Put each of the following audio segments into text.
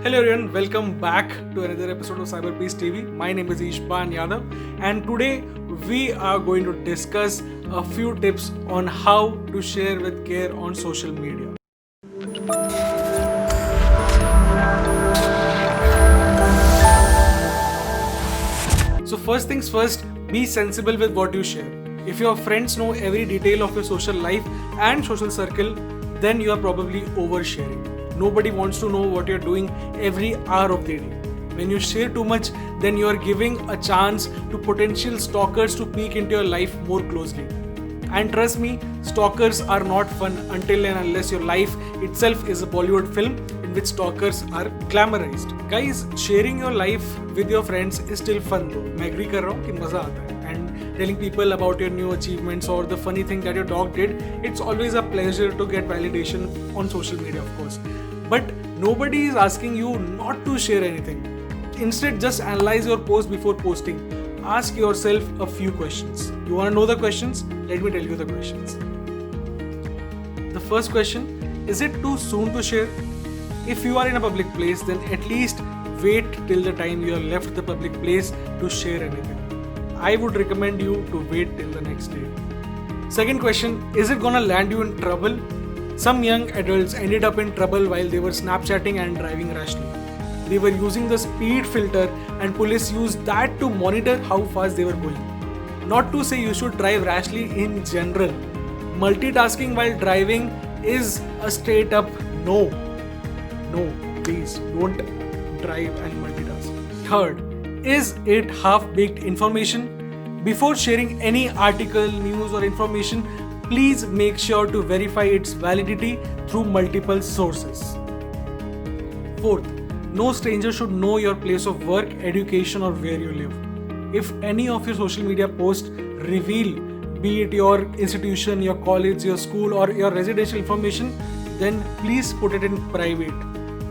Hello everyone, welcome back to another episode of Cyber Peace TV. My name is Ishban Yadav and today we are going to discuss a few tips on how to share with care on social media. So first things first, be sensible with what you share. If your friends know every detail of your social life and social circle, then you are probably oversharing. Nobody wants to know what you're doing every hour of the day. When you share too much, then you are giving a chance to potential stalkers to peek into your life more closely. And trust me, stalkers are not fun until and unless your life itself is a Bollywood film in which stalkers are glamorized. Guys, sharing your life with your friends is still fun though. मैं agree कर रहा हूँ कि मजा आता है. And telling people about your new achievements or the funny thing that your dog did, it's always a pleasure to get validation on social media, of course. But nobody is asking you not to share anything. Instead, just analyze your post before posting. Ask yourself a few questions. You want to know the questions? Let me tell you the questions. The first question, is it too soon to share? If you are in a public place, then at least wait till the time you have left the public place to share anything. I would recommend you to wait till the next day. Second question, is it gonna land you in trouble? Some young adults ended up in trouble while they were Snapchatting and driving rashly. They were using the speed filter and police used that to monitor how fast they were going. Not to say you should drive rashly in general. Multitasking while driving is a straight up no. No, please don't drive and multitask. Third, is it half-baked information? Before sharing any article, news or information, please make sure to verify its validity through multiple sources. Fourth, no stranger should know your place of work, education or where you live. If any of your social media posts reveal, be it your institution, your college, your school or your residential information, then please put it in private.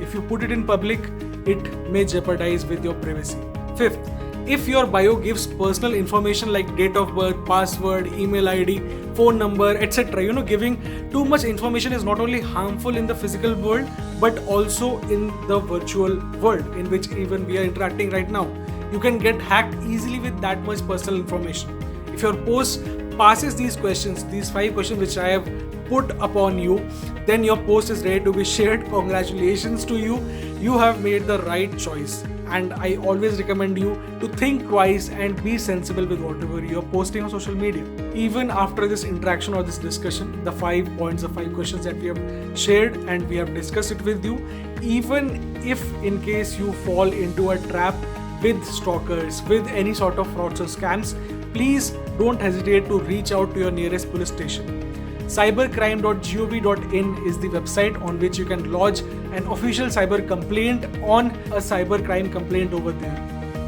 If you put it in public, it may jeopardize with your privacy. Fifth, if your bio gives personal information like date of birth, password, email ID, phone number, etc., giving too much information is not only harmful in the physical world but also in the virtual world in which even we are interacting right now. You can get hacked easily with that much personal information. If your post passes these questions, these 5 questions which I have put upon you, then your post is ready to be shared. Congratulations to you. You have made the right choice. And I always recommend you to think twice and be sensible with whatever you're posting on social media. Even after this interaction or this discussion, the 5 points, the 5 questions that we have shared and we have discussed it with you, even if in case you fall into a trap with stalkers, with any sort of frauds or scams, please don't hesitate to reach out to your nearest police station. Cybercrime.gov.in is the website on which you can lodge an official cyber complaint on a cybercrime complaint over there.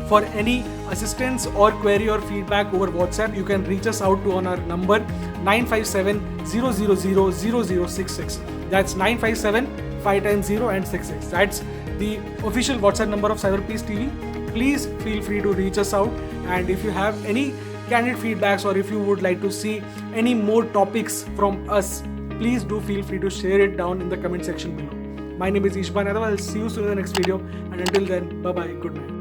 For any assistance or query or feedback over WhatsApp, you can reach us out to on our number 957-000-0066. That's 957 5 times 0 and 66. That's the official WhatsApp number of Cyber Peace TV. Please feel free to reach us out, and if you have any candid feedbacks or if you would like to see any more topics from us, please do feel free to share it down in the comment section below. My name is Ishban Yadav. I'll see you soon in the next video, and until then, bye bye, good night.